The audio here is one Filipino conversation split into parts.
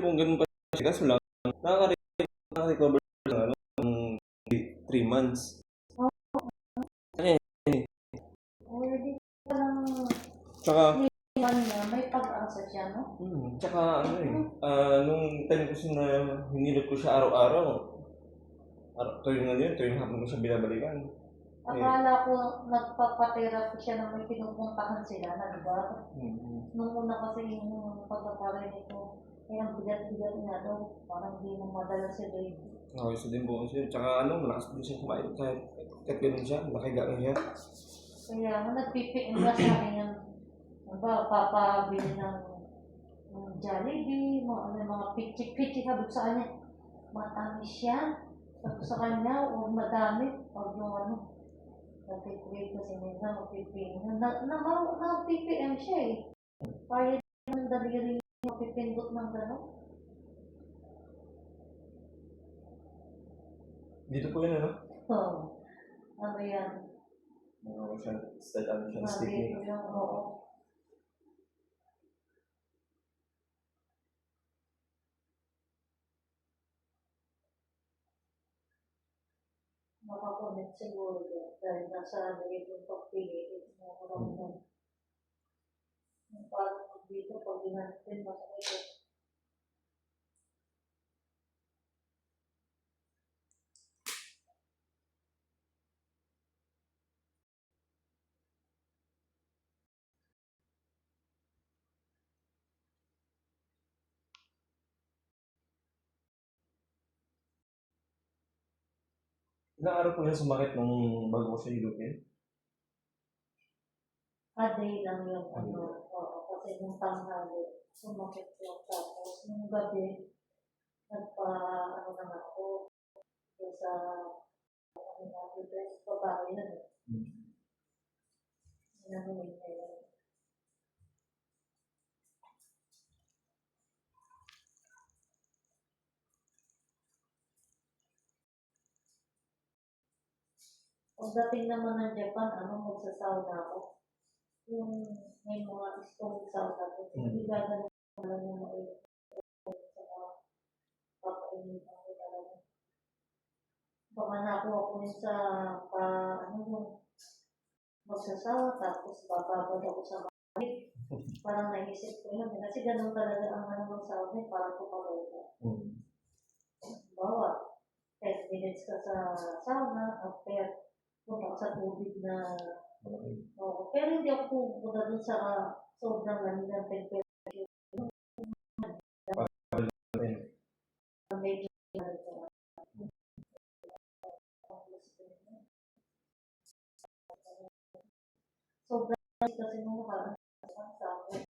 kung ganun pa siya, kaso lang, nakaka-recover ng ano, 3 months. Kaya yun eh. Already parang Tsaka, may pag-asa siya, no? tsaka ano eh, nung time kasi na hinilot ko siya araw-araw, tuwing ano yun, tuwing hapon ko siya binabalikan. Akala ko nagpapatherapy siya na may pinupuntahan sila, nagbar. Nung una kasi yung pagkakarinig ko, kaya ang bigat-bigat nga daw, parang hindi mo madala si baby. Okay, so din po kasi, tsaka ano, malakas din siya kumain kahit ganun siya, nakahiga lang siya. Kaya nga nagpipiin na sa akin yan, papabili ng Jollibee, mga pichik-pichik, sabi ko sa kanya, matamis siya. Sabi ko sa kanya, huwag madami, huwag yung ano, nagpipiin kasi minsan, magpipiin. Na-PPM siya eh. Kaya ng daliri mapipindot ng gano'n. Dito po yun, ano? Oo. Ano yan? Siya sticky. Dito yung, oo. Makakonect siguro doon. Dahil nasa liit yung pagpili. Parang dito, pag ginantin, masakit. Ilang araw po yan sumakit nung bago ko siya hilupin? Day lang yung ano. Oo, kasi nung tanghali, sumakit yung tapos. Nung gabi, ano naman ako, sa ano natin, dress babae yun. Nanunin niya yun. Pagdating naman ng Japan, magsasauna ako. Yung may mga stone sauna ko. Hindi gagawin ko lang yung mga papainin ako talaga. Baka nakuha ko yun sa magsasawa, tapos bababad ako sa bahay. Parang naisip ko yun. Kasi ganun talaga ang ng sauna, parang kupagay ka. Bawa, 10 minutes ka sa sauna, after punta ka sa tubig na pero hindi ako pupunta dun sa sobrang lamig ng temperature. Medyo sobrang lamig kasi nung nakaraan sa akin.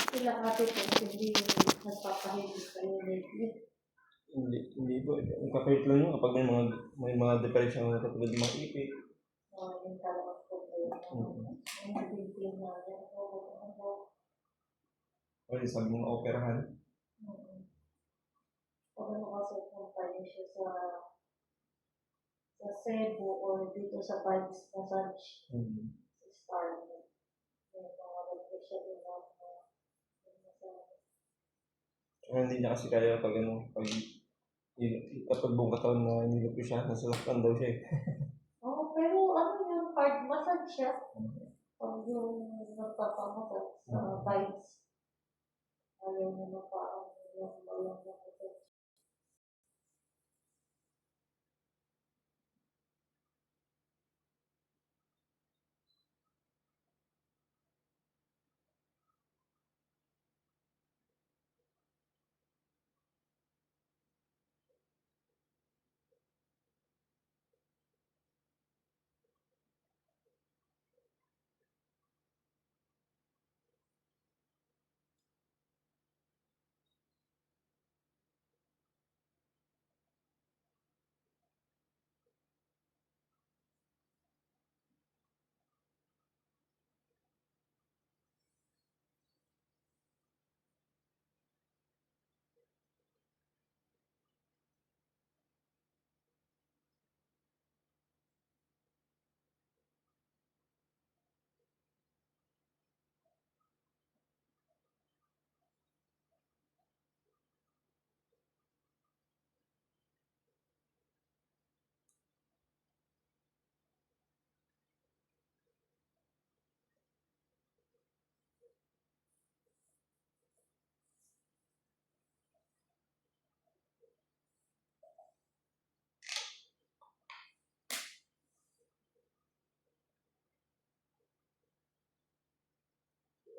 Sila ate po, hindi nagpapahilig kayo lately. Hindi po. Ang kapait lang yun kapag may mga depression na katulad ng mga ipi. Yung talagang problema. Yung nabibigyan na yan. O sabi mo operahan. Pag kasi kumpanya siya sa Cebu or dito sa Vibes Massage. Sa Star. May mga nag-siya din na Hindi niya kasi kaya kapag buong katawan na nilip ko siya, nasasaktan daw siya eh. pero yung hard massage siya. Pag yung nagpapamassage sa Vibes. Ayaw niya na parang yung malang massage.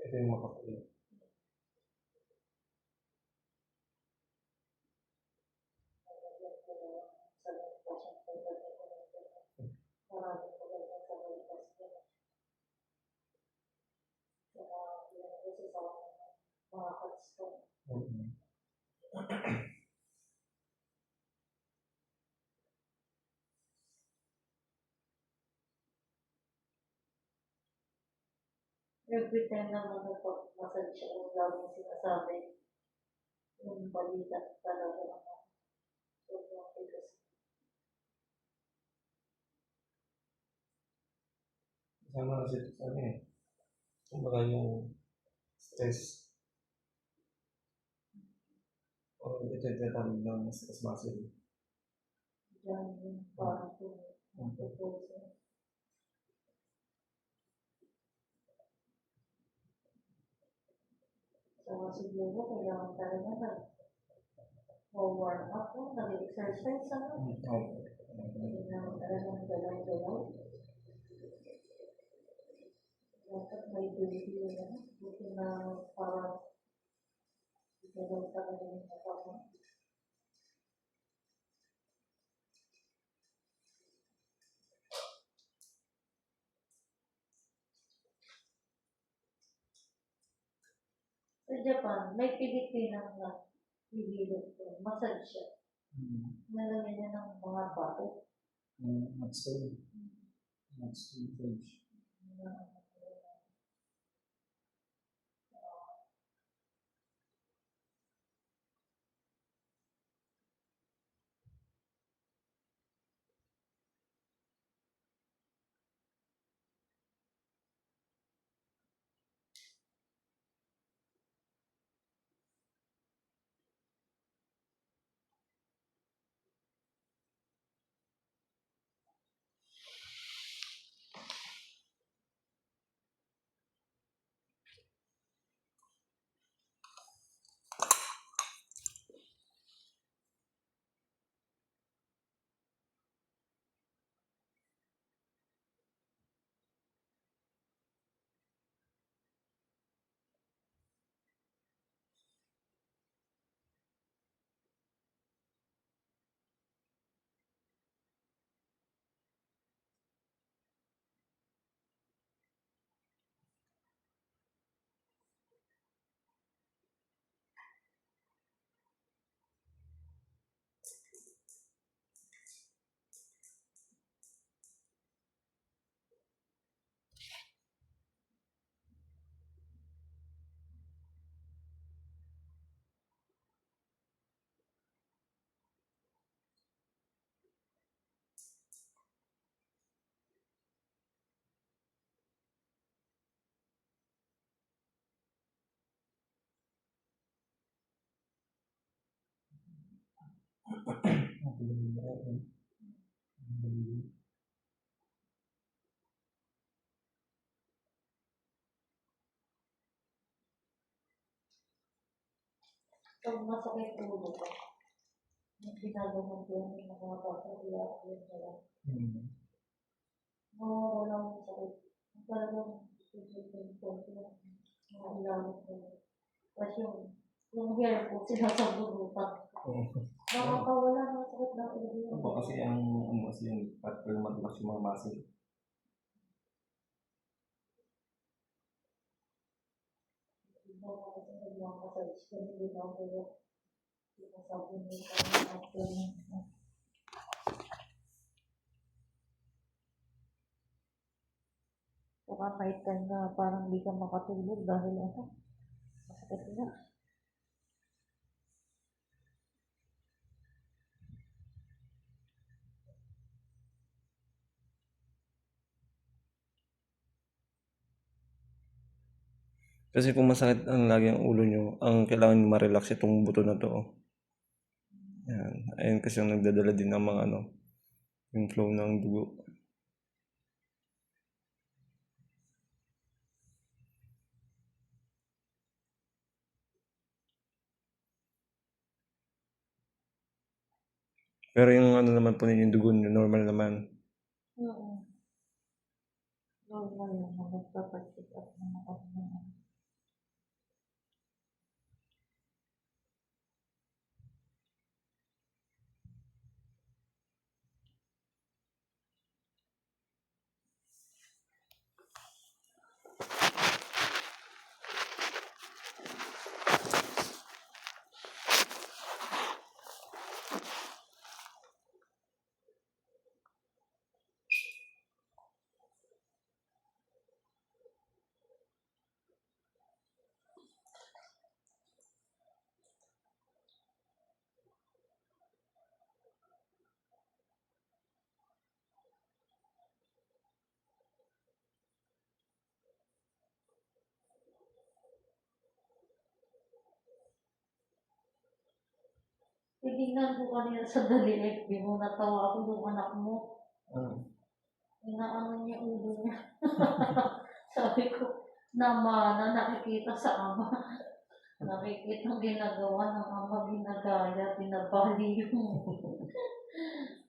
Ito yung makapal. Mm. Every time na mag-massage siya, yung laging sinasabi, yung balita talaga naman. Sobrang tigas. Kasama kasi ito sa ano eh. Kumbaga yung stress. O ito yung tinatawag ng stress muscle. Diyan yung parang tutusin. So, siguro kailangan talaga nag-warm up, no? Nag-exercise, ano? Kailangan talaga ng galaw-galaw. Dapat may baby yun, ano? Buti na parang galaw talaga yung katawan. Sa Japan, may Pilipinang na bibilo ko. Massage siya. Nalagyan niya ng mga bato. Matsuno. Matsuno French. Pag masakit ulo ko, ginagawa ko yung mga bata, iyak yun nila. Mawawala yung sakit. Talagang susunod ko yung mga ilalim ko. Kasi yung hair ko, sinasabunutan. Nakakawala ng sakit ng ulo. Ako kasi ang kasi yung pag matulas yung mga muscle. Hindi ako kasi nag-massage ko, hindi na ako sinasabunutan at saka may time na parang hindi ka makatulog dahil ano, masakit na. Kasi kung masakit ang lagi ang ulo nyo, ang kailangan nyo ma-relax itong buto na to. Yan. Ayun kasi yung nagdadala din ng mga ano, yung flow ng dugo. Pero yung ano naman po ninyo, yung dugo nyo, normal naman. Oo. Normal lang, magpapacheck up naman ako naman. Tinignan ko kanina sa FB mo, natawa ako yung anak mo. Inaano niya ulo niya. Sabi ko, namana, nakikita sa ama. Nakikita ang ginagawa ng ama, ginagaya, binabali yung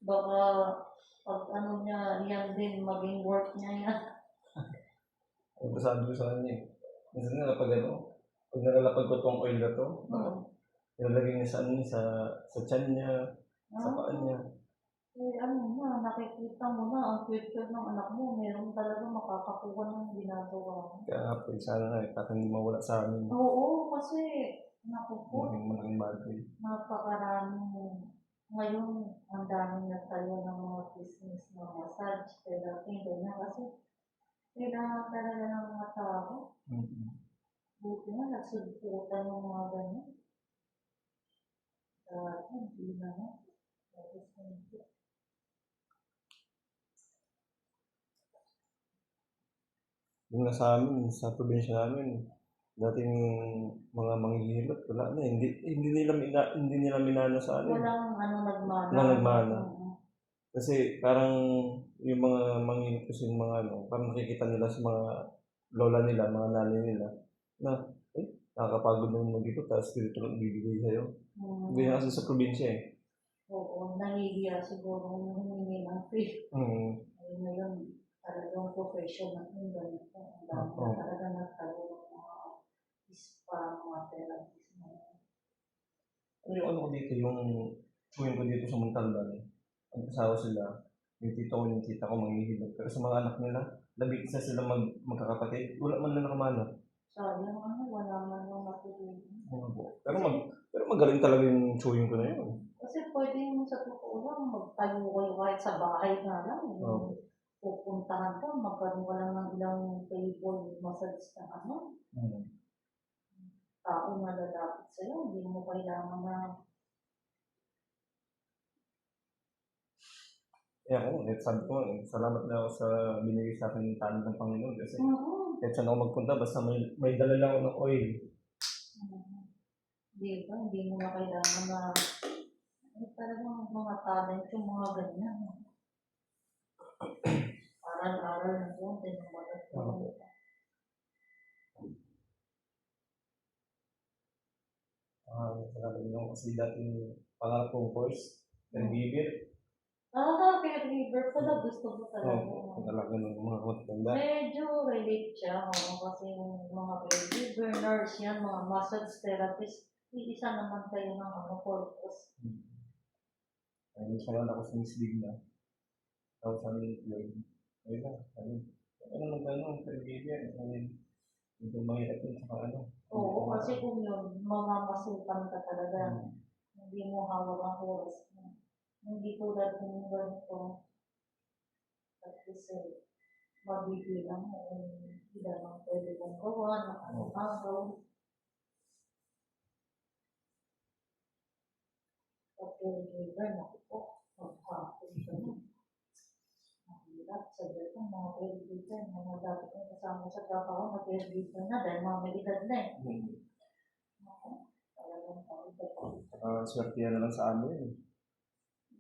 baka pag ano niya, yan din, maging work niya yan. Ang sabi ko sa kanya eh. Minsan nga pag pag nalalapag ko tong oil na to, nilalagay niya sa sa tiyan niya, sa paa niya. Eh, ano na, nakikita mo na ang future ng anak mo, meron talaga makakakuha ng ginagawa mo. Kaya nga po, sana nga eh, para hindi mawala sa amin. Oo, kasi, naku po, Malaking bagay. napakaraming, ngayon, ang daming nagtayo ng mga business na massage, therapy, ganyan, kasi kailangan talaga ng mga tao. Buti nga, nagsugputan ng mga ganyan. Dati, hindi na nga. Yung nasa amin, sa probinsya namin, dating mga manghihilot, wala na, hindi nila minana sa amin. Walang ano nagmana. Walang nagmana. Kasi parang yung mga manghihilot kasi yung mga parang nakikita nila sa mga lola nila, mga nanay nila, na, nakakapagod naman mag-ito, tapos ganito lang bibigay sa'yo. Hindi na kasi sa probinsya eh. Oo, nahihiya siguro yung humingi ng free. Ngayon, talagang professional yung ganito. Ang dami na talaga nagkaroon ng mga spa, mga therapies na. Yung ano ko dito, yung tuwing ko dito sa Montalban, ang asawa sila, yung tito ko, yung tita ko manghihilot. Pero sa mga anak nila, labing isa sila magkakapatid, wala man lang nakamana. Sabi yung ano, wala man lang matulungan. Pero magaling talaga yung chewing ko na yun. Kasi pwede yung sa totoo lang, magtayo kayo kahit sa bahay nga lang. Pupuntahan ka, magkaroon ka lang ng ilang table massage na ano. Tao na lalapit sa'yo, hindi mo kailangan na. Kaya ako, sabi ko, salamat na ako sa binigay sa akin ng talent ng Panginoon. Kasi kahit saan ako magpunta, basta may dala lang ako ng oil. Di ba? Hindi mo na kailangan na talagang mga talent yung mga ganyan. Aral-aral na po, din yung magagawa. Salamat nyo kasi dating pangarap kong course, caregiver. Caregiver pala, gusto mo talaga. Talaga ng mga matanda. Medyo relate siya, kasi yung mga caregiver, nurse yan, mga massage therapist, isa naman kayo ng purpose. Ayun, salamat ako sa Miss Digna. Tapos sa amin, ayun lang, ano naman gano'n, caregiver, ito mahirap yun sa Oo, kasi kung yun, mamamasukan ka talaga. Hindi mo hawak ang oras mo. Hindi tulad kung ganito. At least, mabibilang mo kung ilan ang pwede kong gawa, na anong agaw. At caregiver, naku po, maghapon ka na. Mahirap, sabi ko, mga caregiver, mga dati kong kasama sa trabaho, na caregiver na dahil mga may edad na eh. Talagang pangit. Swerte na lang sa amin.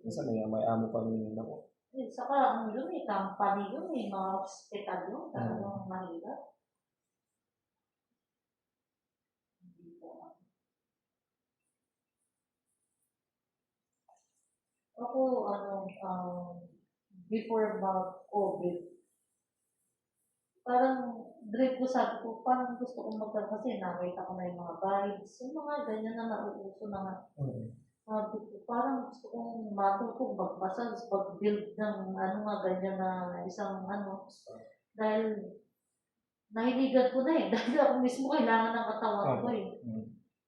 Minsan may amo pa rin ako. Saka ano yun company yun mga hospital yun, talagang mahirap. Ako, before COVID, parang dread ko, sabi ko, parang gusto kong magkaroon kasi nakita ko na yung mga vibes, yung mga ganyan na nauuso na nga. Sabi ko, parang gusto kong matutong mag-massage, mag-build ng ganyan na isang dahil nahiligan ko na dahil ako mismo kailangan ng katawan ko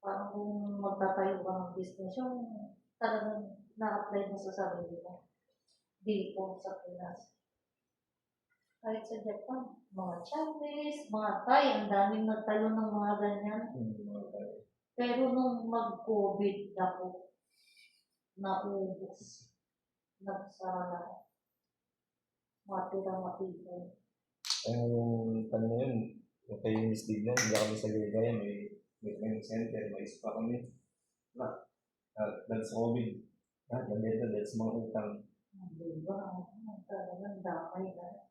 Parang kung magtatayo ka ng business, yung talagang na-apply mo sa sarili mo. Dito sa Pinas. Kahit sa Japan, mga Chinese, mga Thai, ang daming nagtayo ng mga ganyan. Pero nung mag-COVID ako, naubos. Nagsara na. Matira-matira. Yung kanya yun, yung kay Miss Dignan, hindi kami sa Ligaya, may training center, may spa kami. Dahil sa COVID. Dahil sa mga utang. Diba? Talagang damay na.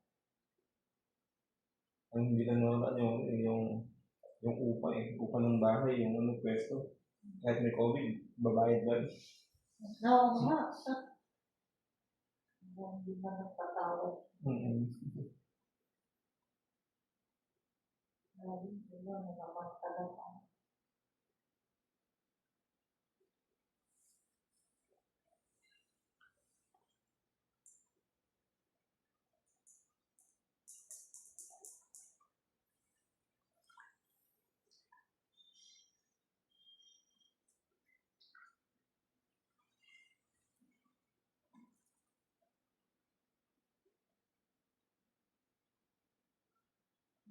Ang hindi na naman yung upa eh. Upa ng bahay, yung ano, pwesto. Kahit may COVID, babayad ba? Oo nga. Hindi na nagtatawag. Hindi na nagmamagtagal.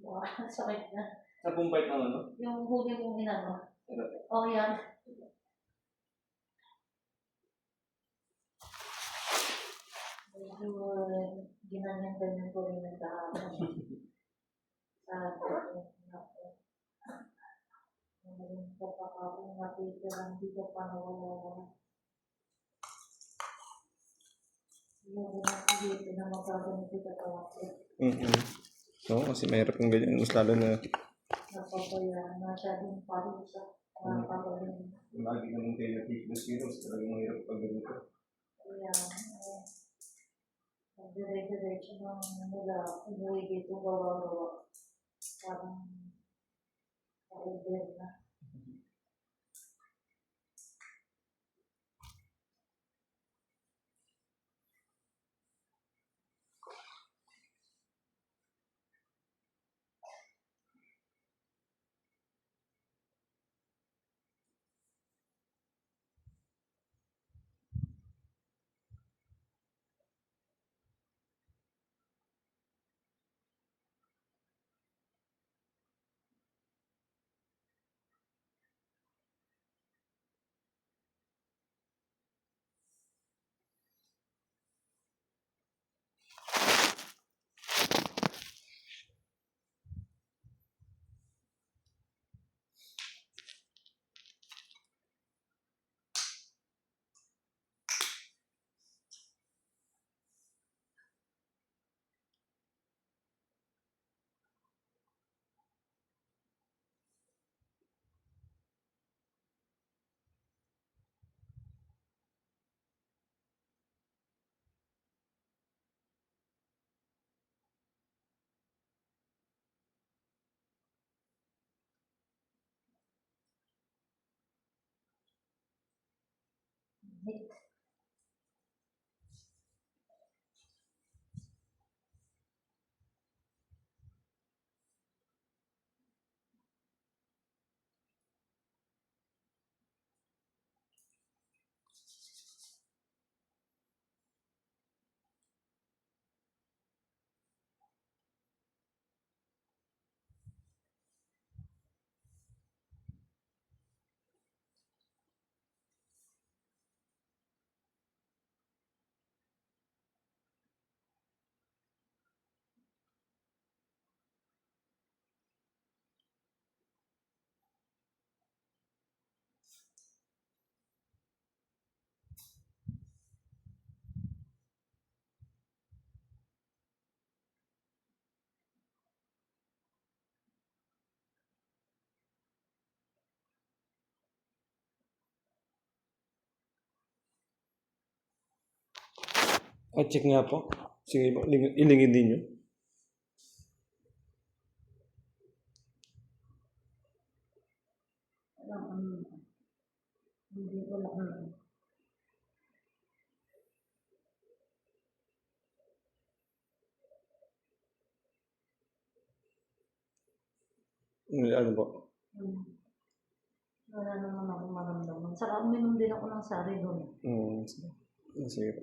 Wow, sakit na. Sa pumpay ng ano? Yung huli mong inano. Ito. Oh, yan. Medyo ginanyan-ganyan ko rin nagkahapon. Sabi ko, ngayon ko pa ako natitira, hindi ko pa nawala. Yung ginagawa na magkaganito sa kawasan. Oo, kasi mahirap yung ganyan. Mas lalo na Napabayaan masyadong parusa. Nakakagaling. lagi naman kayo na-fitness talagang mahirap pag ganito. Kaya, dire-diretso ng mula umuwi dito gawa-gawa. Parang na-over na. Check nga po. Sige po, ilingid din nyo. Hindi ko lang. Ano po? Wala naman ako maramdaman. Saka uminom din ako ng sari doon. Sige po.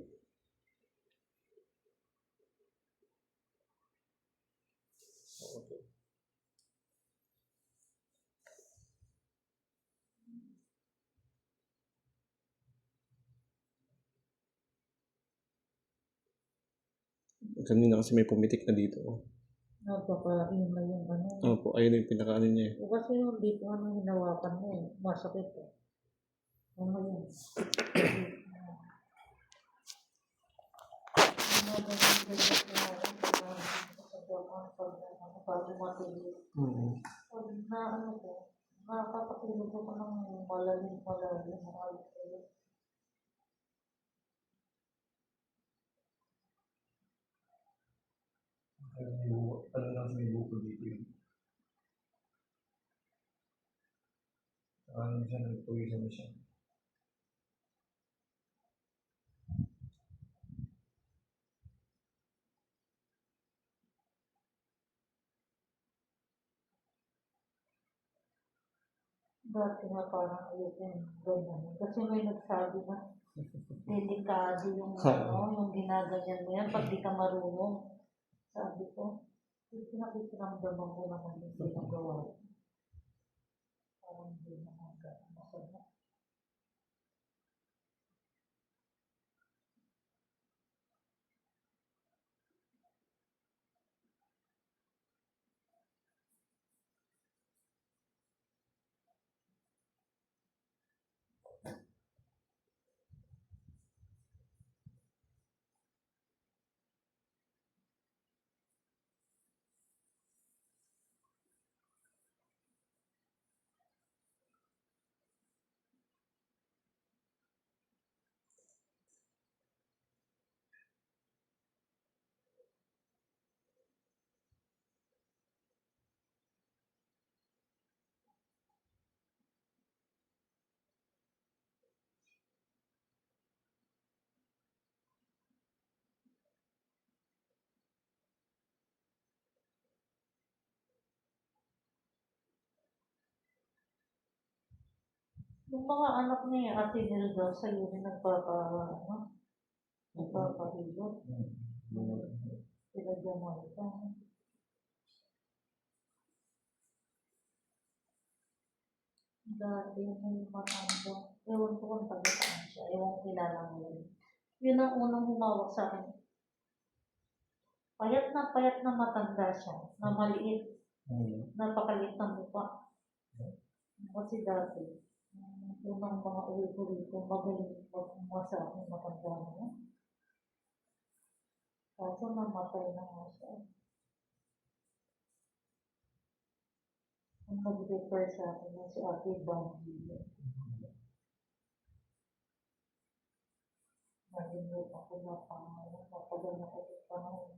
Kanina kasi may pumitik na dito. Napaka-in na yung ano. Opo, ayun yung pinaka-ano niya. Kasi yung dito ano hinawakan mo, masakit. Ano yun? Bago matulog. Pag na ano ko, nakakatulog ako ng malalim. Talagang may bukol dito yun. Ano siya, nagpawisan na siya. Dati nga parang ayoko yung ganyan. Kasi may nagsabi na delikado yung yung ginaganyan mo yan pag di ka marunong. Sabi ko, pinakikiramdaman ko naman yung ginagawa ko. Parang hindi naman masama. Yung mga anak ni Ate Nel daw sa'yo rin nagpapahilot. Sila Jamaica. Dati may matanda. Ewan ko kung taga saan siya. Ewan ko kilala mo yun. Yun ang unang humawak sa akin. Payat na matanda siya. Na maliit. Napakaliit ng mukha. Kasi dati, unang mga uwi ko rito, magaling magmuma sa akin matanda na yan. Kaso namatay na nga siya. Ang nag-refer sa akin na si Ate Bambi. Nalimutan ako na pangalan. Matagal na ko sa pangalan.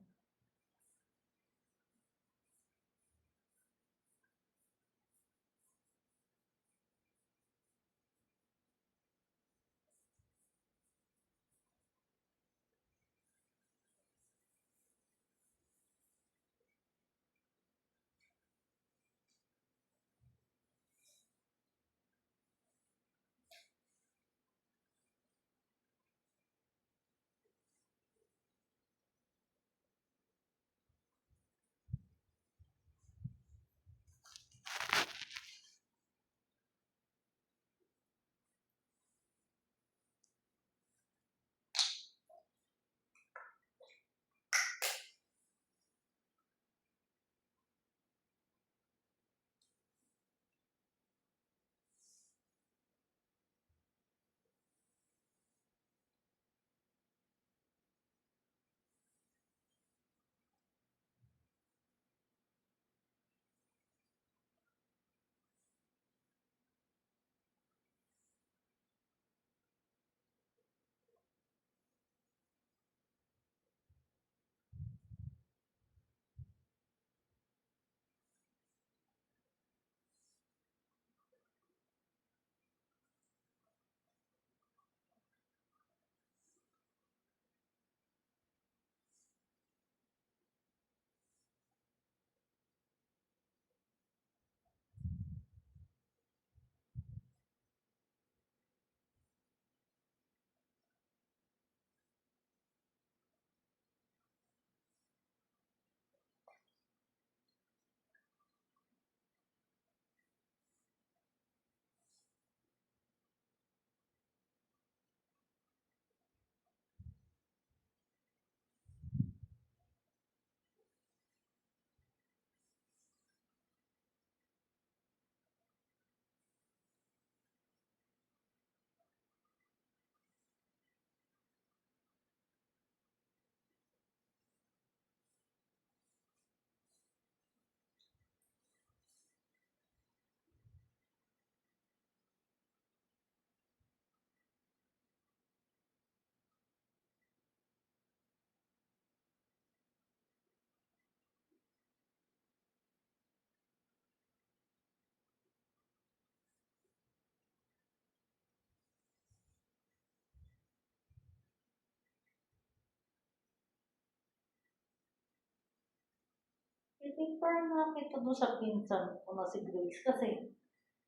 Parang nakita doon sa pinsan ko na si Grace kasi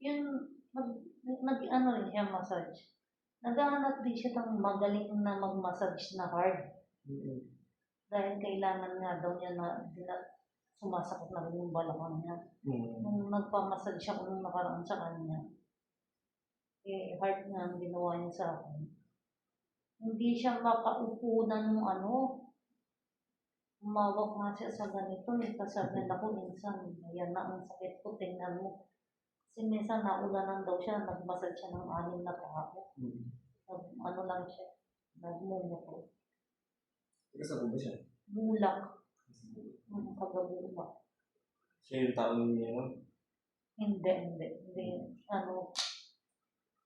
yun, ano rin siya massage. Naghahanap din siya ng magaling na mag-massage na hard. Dahil kailangan nga daw niya na sumasakit na rin yung balakang niya. Nung nagpamassage siya nung nakaraan sa kanya, hard nga ang ginawa niya sa akin. Hindi siya makaupo na nung umawak nga siya sa ganito. Kasabi na ko, minsan, yan na ang sakit ko, tingnan mo. Kasi minsan naulanan daw siya, nagmasal siya ng 6 na tao. Ano lang siya, nagmumuto. Kasama ba siya? Bulak. Pagabulak. Siya yung tao niya, no? Hindi.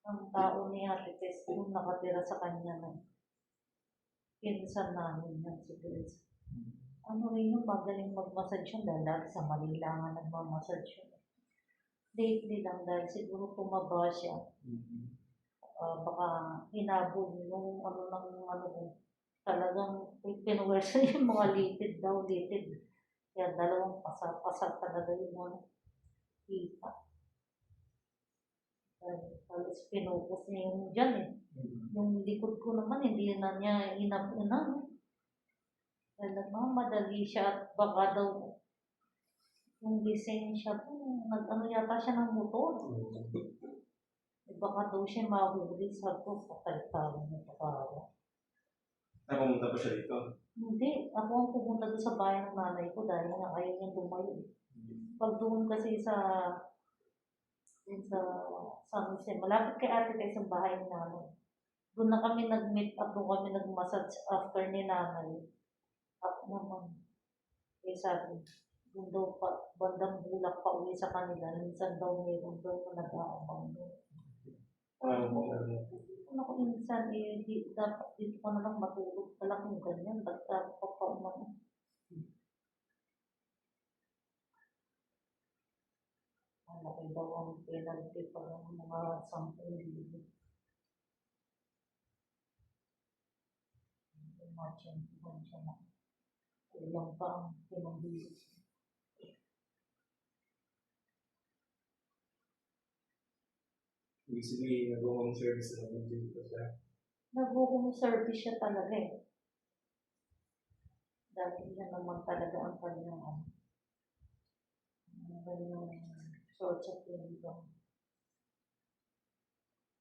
Ang tao ni Ate Tess, yung nakatira sa kanya na pinsan namin yan si Grace. Rin yung magaling mag-massage yun dahil lagi sa Manila nga nagmamassage yun. Lately lang dahil siguro tumaba siya. Baka hinabol yung talagang pinuwersa yung mga litid. Kaya dalawang pasa talaga yung kita. Halos pinupos niya yung dyan eh. Yung likod ko naman, hindi na niya inap-inang. Kaya nagmamadali siya at baka daw yung gising siya po, yata siya ng motor. Baka daw siya mahuli sa ko, patay-talo na pagkawa. Pumunta pa siya dito? Hindi, ako ang pumunta doon sa bahay ng nanay ko dahil nga ayaw niyang lumayo. Pag doon kasi sa San Jose, malapit kay Ate Tess ang bahay ng nanay. Doon na kami nag-meet up, doon kami nag-massage after ni nanay. Ako naman. Sabi, doon daw bandang Bulak pa uwi sa kanila. Minsan daw mayroon daw na nag-aabang doon. Ako minsan, dapat dito ko na lang matulog ka lang yung ganyan. Ba't pa umano? Malaki daw ang penalty para mga 10,000. Imagine kung siya na. Ilang pa ang pinambilis. Ibig sabihin, nag-home service na naman dito siya. Nag-home service siya talaga eh. Dahil yan naman talaga ang kanyang source of income.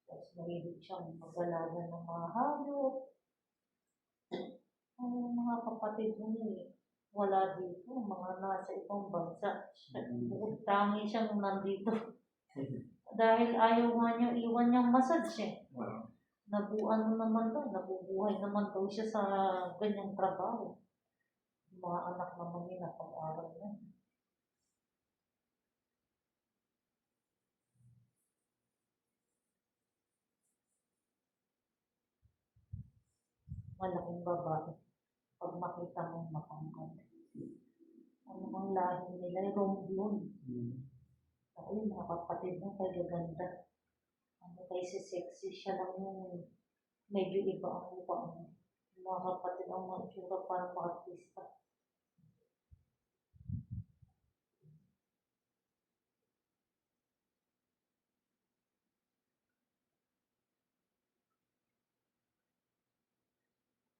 Tapos mahilig siyang mag-alaga ng mga hayop. Ang mga kapatid mo wala dito, mga nasa ibang bansa. Bukod tangi siyang nandito. Dahil ayaw nga niya iwan niyang massage eh. Nabubuhay naman daw siya sa ganyang trabaho. Mga anak naman niya pag-aral na. Malaking babae. Pag makita mo matangkad. Ano bang lahi nila? Romblon. Ako yung mga kapatid mo kay gaganda. Kasi sexy siya lang yung medyo iba ang mukha mo. Mga kapatid ang mga itsura parang mga artista.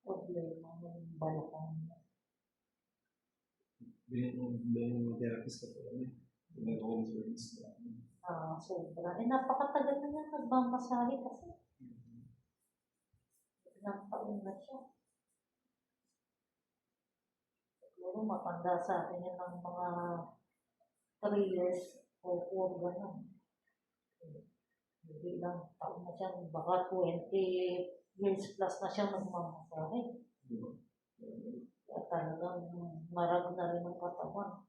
Problema ng balakang niya. Being mo therapist ka pala. Nag-home service na. Sobra. Napakatagal na niya nagmamasahe kasi. Ilang taon na siya. Siguro matanda sa atin yan ng mga 3 years o 4 gano'n. Hindi lang taon na siya, baka 20 years plus na siya nagmamasahe. At talagang marag na rin ang katawan.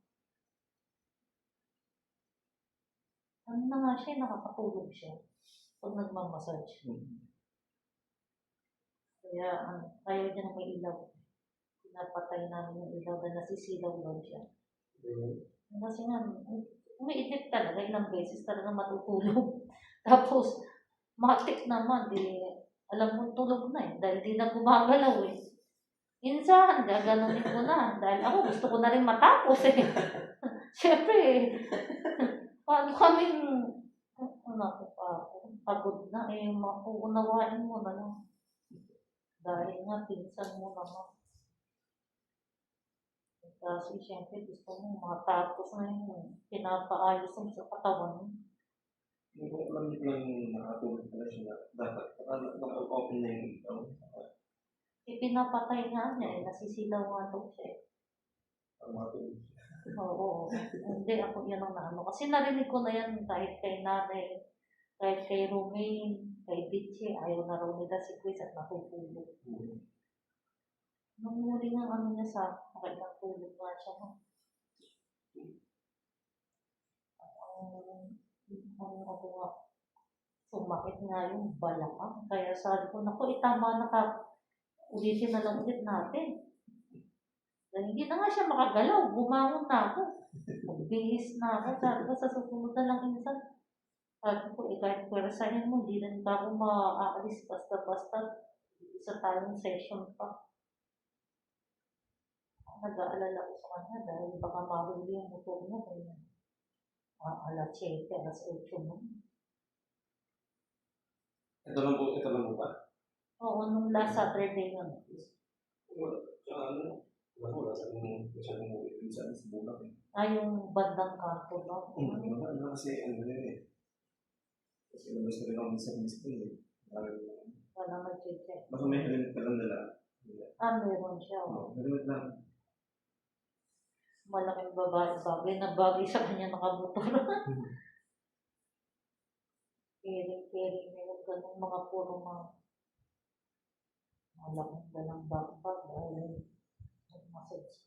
Ano na nga siya, nakakatulog siya pag nagmamassage. Kaya ayaw niya na may ilaw. Pinapatay namin yung ilaw na nasisilaw lang siya. Kasi nga, umiidip talaga, ilang beses talaga matutulog. Tapos, matik naman, alam mo tulog na eh, dahil di na gumagalaw eh. Minsan, gaganunin ko na, dahil ako gusto ko na rin matapos eh. Siyempre, paano kaming, naku pa ako, pagod na eh, mauunawain mo na lang. Dahil nga, pinsan mo naman. Kasi siyempre, gusto mo matapos na yung pinapaayos mo sa katawan mo. Hindi ko alam yung nakatulog pala siya na dapat naka-open na yung ikaw. Ipinapatay nga niya eh, nasisilaw nga daw siya eh. Ang makatulog. Oo, hindi ako yan ang naano. Kasi narinig ko na yan kahit kay nanay, kahit kay Romaine, kay Bitchie, ayaw na raw nila si Chris at natutulog. Nung muli ng ano niya sa nakailang nga siya. No? At ang ako nga, sumakit nga yung balakang. Kaya sabi ko, naku, itama na ka, ulitin na lang ulit natin. Dahil hindi na nga siya makagalaw, bumangon na ako. Magbihis na ako. Sabi ko, sa susunod na lang insan. Sabi ko, kahit pwersahin mo, hindi rin pa ako maaalis basta-basta. Isa tayong session pa. Nag-aalala ko sa kanya dahil baka mahuli yung motor niya. Kaya alas 7, alas 8 mo. Ito lang po ba? Oo, nung last Saturday yun. Wala sa kung masyadong umuwi sa Bulak eh. Yung bandang kanto ba? Ano kasi ano yun eh. Kasi labas na rin ako sa mismo eh. Wala mag-check. Baka may helmet ka lang nila. Meron siya. Helmet lang. Malaking bagay na bagay sa kanya nakamotor. Caring, meron ganun mga puro mga malaking dalang backpack dahil massage.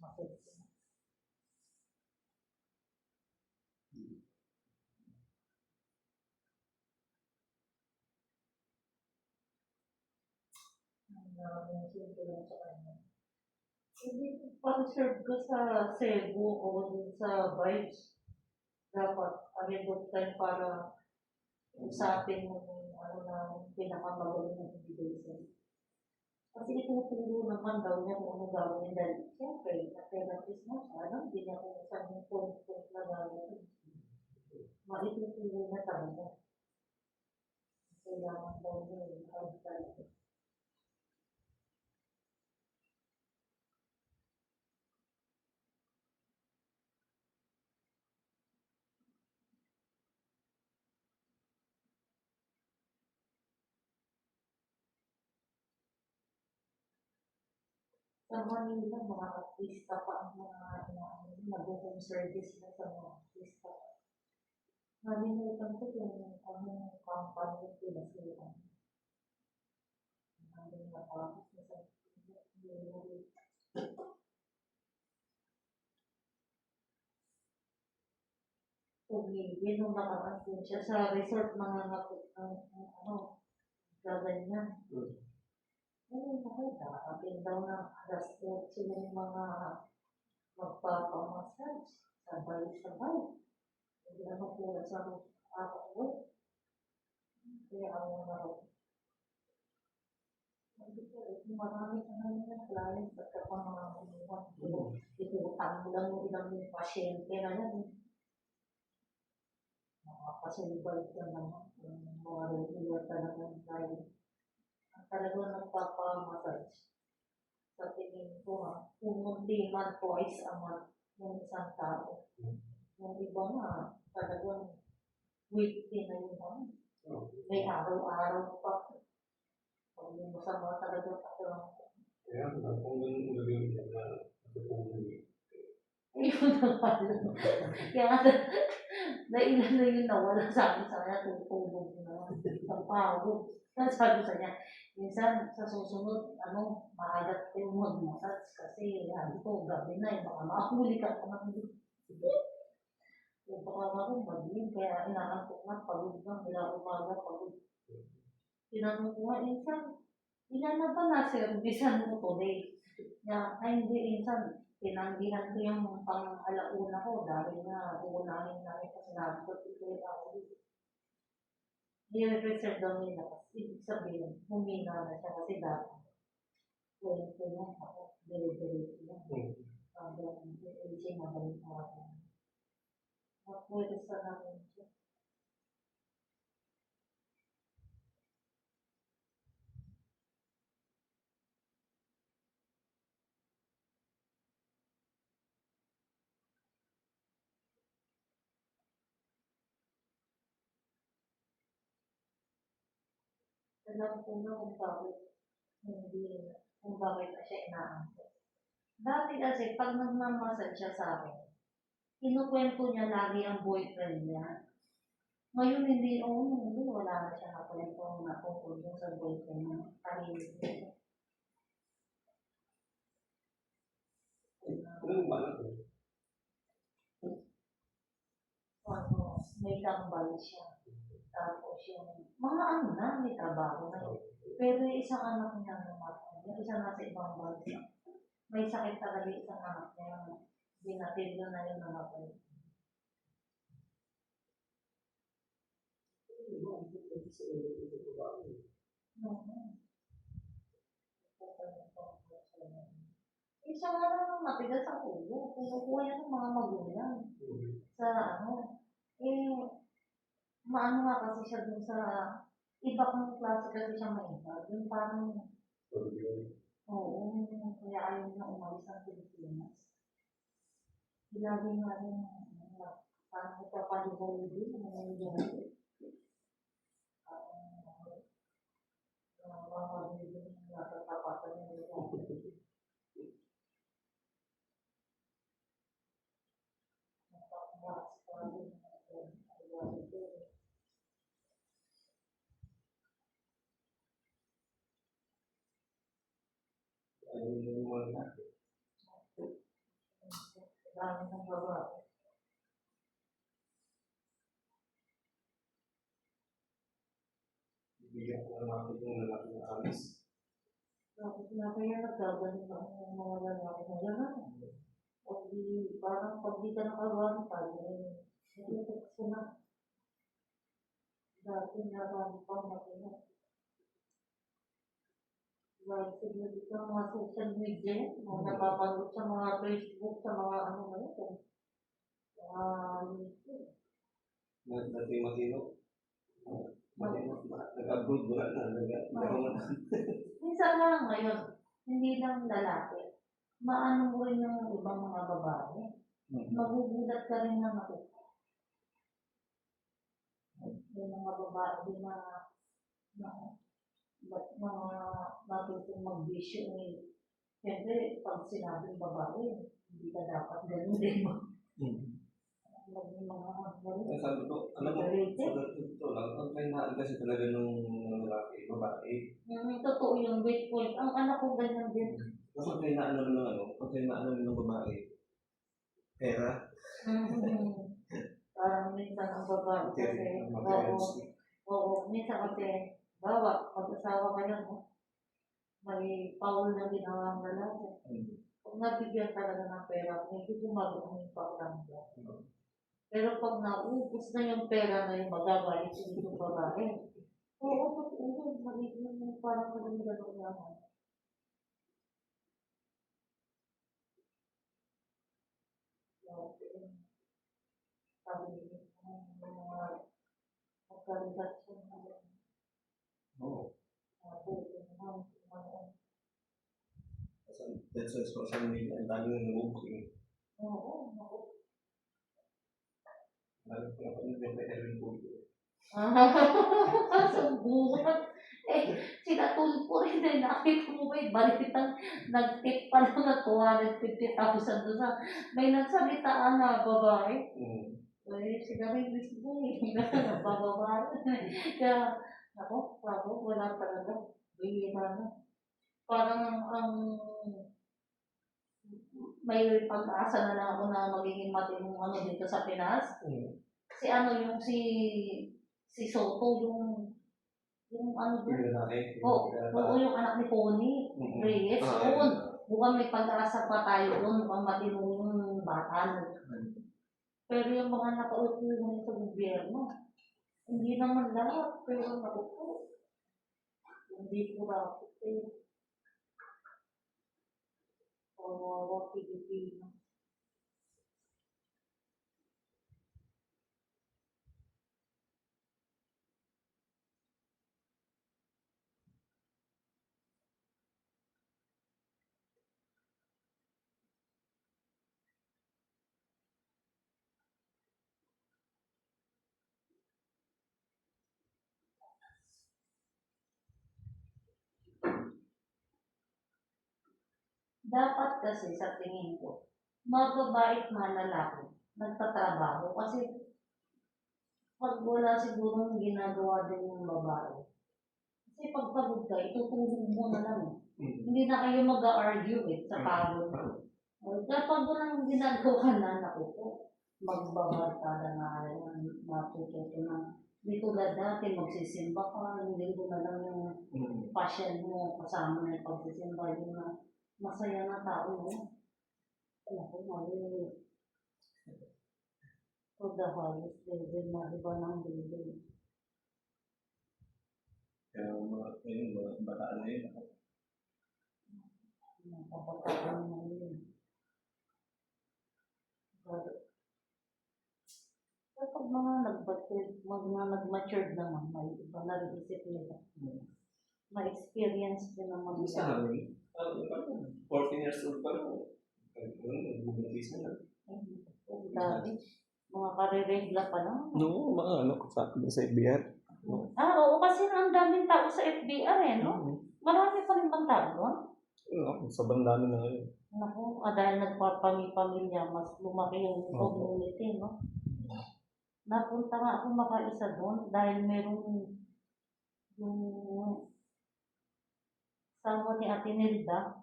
Ang maraming sintulan sa kanya. Hindi, pang-serve ka sa Cebu o din sa Vibes. Dapat, abot tayo para usapin mo yung ano na pinakamagaling na ibigay sa'yo. Kasi ituturo naman daw niya kung ano gawin dahil siyempre, na-therapist na siya, alam din niya kung saan yung point na gawin. Maituturo na talaga. Kailangan daw niya yung talaga. Sa Manila, mga artista pa ang mga nag-home service na sa mga artista. Nalimutan ko yung anong company nila sila. Anong natapos na sa umigil nung nakaraan din siya sa resort mga ano, gaganyan. Ayun ako, daatin daw ng alas 8 yung mga magpapamassage. Sabay-sabay. Hindi ano po sa ako. Kaya ako na raw. Marami ka na yung client at ka pa mga kumuha. Itutang mo lang yung ilang yung pasyente na yan. Makakasulibay ka naman. Mga regular talaga ng client. Ang talagang nagpapamassage. Sa tingin ko kung hindi man twice a month yung isang tao. Yung iba na talagang weekly na yun. May araw-araw pa. Pag yung masama talaga ako lang. Kaya, kung ganun gagawin niya na natutulog niya. Ayun na pala. Kaya nailan na yun nawala sa akin sa kanya, tutulog na. Ang pagod. Kaya sabi sa niya, minsan sa susunod, maalat kayo mag-massage kasi sabi ko, gabi na, baka mahuli ka pa ng kung baka ako maging, kaya inaantok na, pagod lang, mula umaga, pagod. Tinanong ko nga, insan, ilan na ba na-servisan mo today? Ay, hindi, insan, tinanggihan ko yung pang-alauna ko dahil nga uunahin na ito sinabi ko, ito ako. I-reserve daw nila kasi ibig sabihin, humina na siya kasi dati. Kuwento niya ako, delivery ko lang. Sabi ko, hindi siya magaling ako. Pwede sa namin siya. Alam ko na kung bakit hindi, kung bakit na siya inaangkot. Dati kasi, pag nagmamassage siya sa akin, kinukwento niya lagi ang boyfriend niya. Ngayon hindi, hindi, wala na siya nakwento na tungkol dun sa boyfriend niya. Tahimik niya. Ano ba na to? May tambal siya. Tapos yung, mga ano na, may trabaho na. Pero yung isang anak niya namatay. Yung isa nasa ibang bansa. May sakit talaga yung isang anak niya. Binatid na yung namatay. Isa nga lang matigas ang ulo. Kinukuha niya ng mga magulang. Sa ano, maano nga kasi siya dun sa iba kong klase kasi siya mahirap. Yung parang, oo, kaya ayaw na umalis ng Pilipinas. Lagi nga rin, parang nagpapahiwalay din, nangyayari. Mga din natatapatan niya nila. Dami ng babae. Bigyan ko lang natin yung lalaki na alis. Tapos na kaya nagkagaling ang mga lalaki na gano'n. Pag di, parang pag di ka nakagawa tayo, nag-text ko na. Dati narami pa natin. Dahil siguro dito ang mga social media, mga napapanood sa mga Facebook, sa mga ano na yun. Dati matino. Nag-upload mo na. Minsan lang ngayon, hindi lang lalaki. Maano mo rin yung ibang mga babae. Magugulat ka rin na matuto. Yung mga babae din na mga natutong mag-vision eh. Siyempre, pag sinabing babae, hindi ka dapat ganun din mo. Lagi mga ganun. Sabi ko, alam mo, ito lang, ang kainaan kasi talaga nung lalaki, babae. Totoo yung weight point. Ang anak ko ganyan din. Kasi ang kainaan naman ng ano, ang kainaan naman ng babae, pera. Parang minsan ang babae kasi, oo, minsan kasi, bawa, mag-asawa kayo, no? May paul na ginawa ang lalaki. Pag nabigyan talaga ng pera, medyo gumagawin yung pakiramdam. Pero pag naubos na yung pera na yung magagalit yung babae, oo, totoo, magiging yung parang maging gano'n naman. Sabi niyo, mga organisasyon na Oo. ano. That's why social media, ang dami nang nabubooking. Oo. Lalo ko na panood yung kay Erwin Tulfo. Sumbungan. Sila Tulfo rin din. Nakita mo ba yung balitan? Nag-tip pa lang na 250,000 doon sa may nagsalitaan na babae. Sila rin mismo eh. Nagbababae. Kaya, wala talaga. Bihira na. Parang may pag-asa na lang ako na magiging matinong ano dito sa Pinas. Si ano yung si Soto yung ano doon. Oo, yung anak ni Connie Reyes. Mukhang may pag-asa pa tayo doon, mukhang matinong yung bata. Pero yung mga nakaupo ngayon sa gobyerno, hindi naman lahat, pero nakaupo. Hindi ko rapot eh. Kawawa Pilipino. Dapat kasi sa tingin ko, mababait na lalaki, nagtatrabaho. Kasi pag wala sigurong ginagawa din ng babae. Kasi pag pagod ka, itutulog mo na lang. Hindi na kayo mag-argue sa pagod. Kapag walang ginagawa na, naku po, magbabarkada na yan, matututo na. Hindi tulad dati, magsisimba ka, hindi ko na lang yung passion mo, kasama na yung pagsisimba, yung masaya na tao mo. Naku, mali. To the highest level na iba ng level. Kaya mga bataan na yun. Napapagkaan na yun. Kapag mga nag-matured naman, may iba na rin isip nila. Ma-experience din naman Gusto nila. namin, 14 years old pa lang. Nagbubuntis na lang. Dati, mga kariregla pa lang. No, mga sa FBR. Oo, kasi ang daming tao sa FBR no? Marami pa rin bang tao doon? Sobrang dami na ngayon. Naku, dahil nagpapamilya, mas lumaki yung community, no? Napunta nga ako makaisa doon dahil merong yung sawa ni Ate Nilda,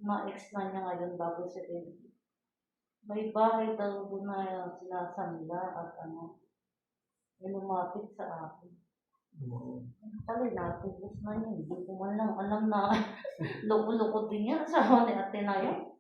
na ex na niya ngayon bago si Renzi. May bahay daw doon na sinasanla at may lumapit sa akin. Pala, natubos na niya. Hindi ko man lang alam na loko-loko din yan. Asawa ni Ate na yan.